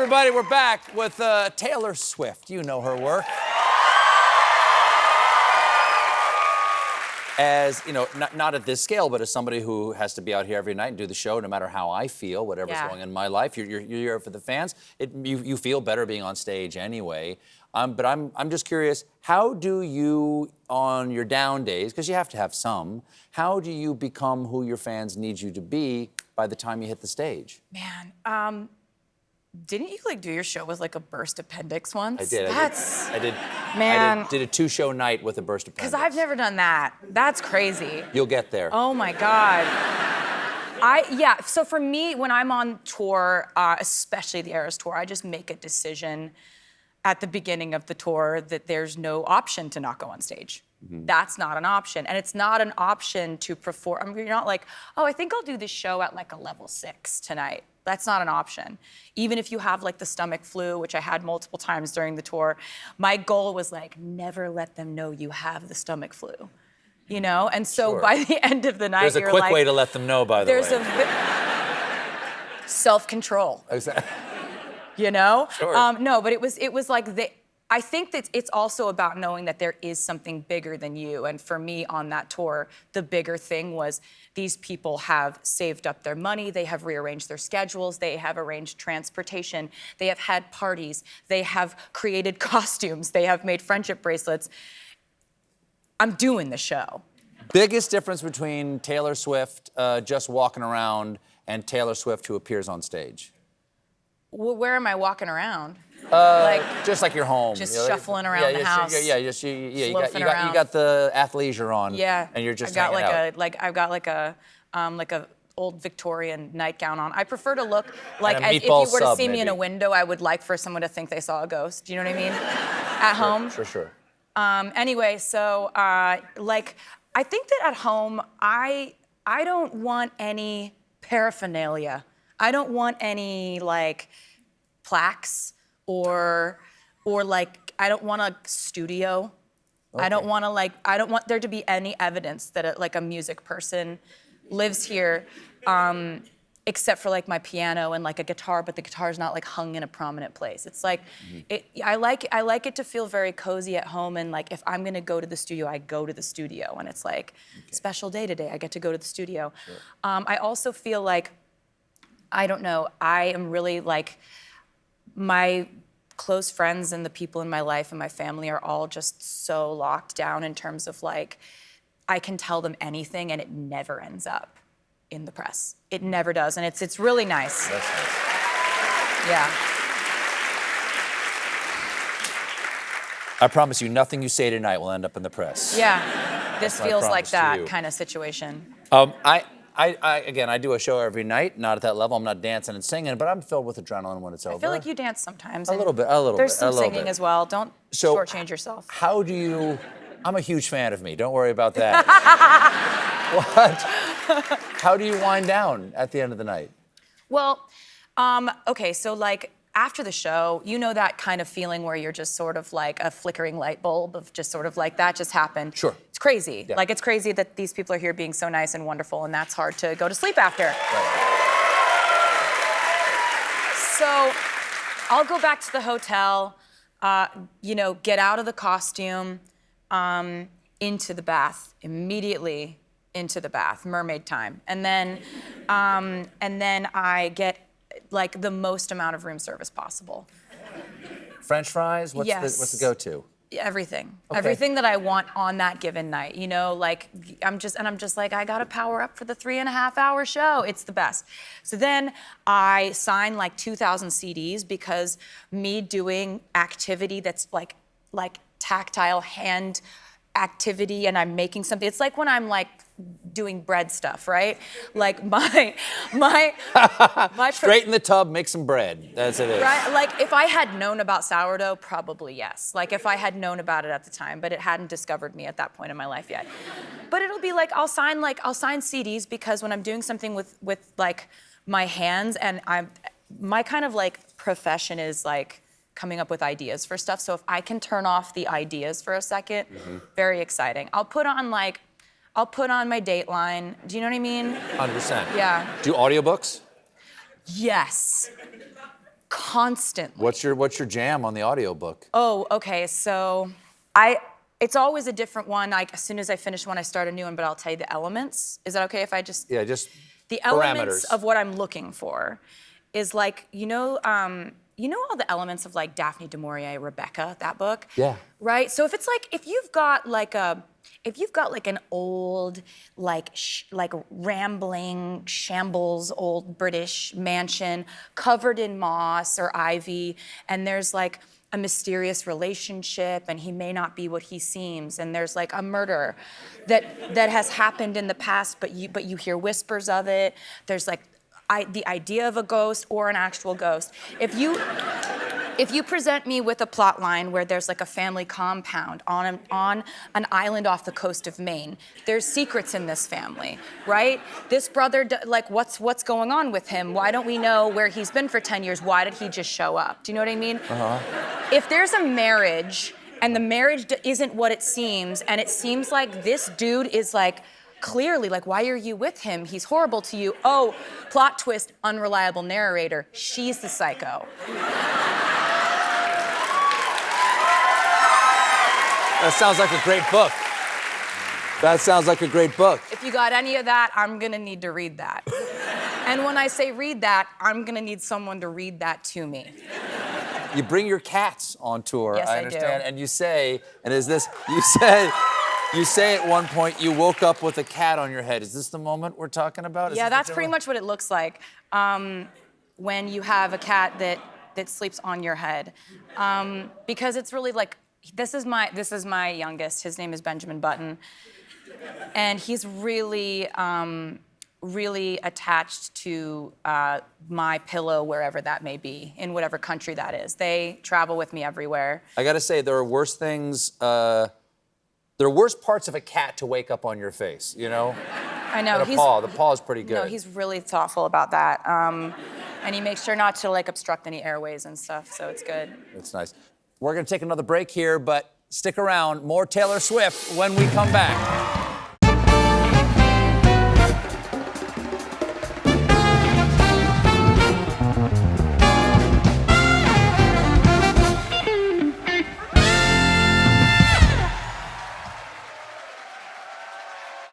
everybody, we're back with Taylor Swift. You know her work. As, you know, not at this scale, but as somebody who has to be out here every night and do the show, no matter how I feel, whatever's going on in my life, you're here for the fans. You feel better being on stage anyway. But I'm just curious, how do you, on your down days, because you have to have some, how do you become who your fans need you to be by the time you hit the stage? Man, didn't you like do your show with like a burst appendix once? I did. I did. Man. I did a 2-show night with a burst appendix. Because I've never done that. That's crazy. You'll get there. Oh my God. So for me, when I'm on tour, especially the Eras tour, I just make a decision at the beginning of the tour that there's no option to not go on stage. Mm-hmm. That's not an option. And it's not an option to perform. I mean, you're not like, oh, I think I'll do this show at like a level 6 tonight. That's not an option. Even if you have like the stomach flu, which I had multiple times during the tour, my goal was like, never let them know you have the stomach flu, you know? And so by the end of the night, there's a quick way to let them know, by the way. There's self-control. Exactly. You know? Sure. No, but it was like I think that it's also about knowing that there is something bigger than you. And for me on that tour, the bigger thing was these people have saved up their money, they have rearranged their schedules, they have arranged transportation, they have had parties, they have created costumes, they have made friendship bracelets. I'm doing the show. Biggest difference between Taylor Swift just walking around and Taylor Swift who appears on stage? Well, where am I walking around? Just like you're home. Just shuffling around the house. You got the athleisure on. Yeah. And you're just I've got like a old Victorian nightgown on. I prefer to look like as if you were to see me in a window, I would like for someone to think they saw a ghost. Do you know what I mean? At home. Sure. Anyway, so like I think that at home I don't want any paraphernalia. I don't want any like plaques or like I don't want a studio. Okay. I don't want there to be any evidence that a music person lives here, except for like my piano and like a guitar, but the guitar is not like hung in a prominent place. It's like I like it to feel very cozy at home, and like if I'm gonna go to the studio, I go to the studio, and it's like special day today. I get to go to the studio. Sure. I also feel like I don't know. I am really like my close friends and the people in my life and my family are all just so locked down in terms of like, I can tell them anything and it never ends up in the press. It never does, and it's really nice. That's nice. Yeah. I promise you, nothing you say tonight will end up in the press. Yeah, this feels like that kind of situation. Again, I do a show every night, not at that level. I'm not dancing and singing, but I'm filled with adrenaline when it's over. I feel like you dance sometimes. A little bit. There's some singing as well. Don't shortchange yourself. How do you, I'm a huge fan of me. Don't worry about that. What? How do you wind down at the end of the night? Well, okay, so like after the show, you know that kind of feeling where you're just sort of like a flickering light bulb of just sort of like that just happened. Sure. It's crazy. Yeah. Like it's crazy that these people are here being so nice and wonderful, and that's hard to go to sleep after. Right. So I'll go back to the hotel, get out of the costume, into the bath, immediately into the bath, mermaid time. And then I get like the most amount of room service possible. French fries? What's the go-to? Everything. Okay. Everything that I want on that given night. You know, like I'm just like, I gotta power up for the 3.5-hour show. It's the best. So then I sign like 2,000 CDs because me doing activity that's like tactile hand activity and I'm making something. It's like when I'm like doing bread stuff, right? Like my straight in the tub, make some bread. That's it. Right? Like if I had known about sourdough, probably yes. Like if I had known about it at the time, but it hadn't discovered me at that point in my life yet. But it'll be like I'll sign CDs because when I'm doing something with like my hands, and my kind of like profession is like coming up with ideas for stuff. So if I can turn off the ideas for a second, very exciting. I'll put on my Dateline. Do you know what I mean? 100%. Yeah. Do audiobooks? Yes. constantly. What's your jam on the audiobook? Oh, okay. So it's always a different one. Like as soon as I finish one, I start a new one. But I'll tell you the elements. Is that okay if I just? Yeah, just the parameters. Elements of what I'm looking for is like you know all the elements of like Daphne du Maurier, Rebecca, that book. Yeah. Right. So if you've got like an old, like rambling, shambles, old British mansion covered in moss or ivy, and there's like a mysterious relationship, and he may not be what he seems, and there's like a murder that has happened in the past, but you hear whispers of it. There's like the idea of a ghost or an actual ghost. If you present me with a plot line where there's like a family compound on an island off the coast of Maine, there's secrets in this family, right? This brother, like, what's going on with him? Why don't we know where he's been for 10 years? Why did he just show up? Do you know what I mean? If there's a marriage and the marriage isn't what it seems, and it seems like this dude is like, clearly, like, why are you with him? He's horrible to you. Oh, plot twist, unreliable narrator. She's the psycho. That sounds like a great book. That sounds like a great book. If you got any of that, I'm gonna need to read that. And when I say read that, I'm gonna need someone to read that to me. You bring your cats on tour, Yes, I I understand, do. and you say, you say at one point you woke up with a cat on your head. Is this the moment we're talking about? Yeah, that's pretty much what it looks like when you have a cat that sleeps on your head, because it's really like this is my youngest. His name is Benjamin Button, and he's really really attached to my pillow wherever that may be, in whatever country that is. They travel with me everywhere. I gotta say, there are worse things. There are worse parts of a cat to wake up on your face, you know? I know. The paw is pretty good. No, he's really thoughtful about that. And he makes sure not to like obstruct any airways and stuff, so it's good. It's nice. We're gonna take another break here, but stick around. More Taylor Swift when we come back.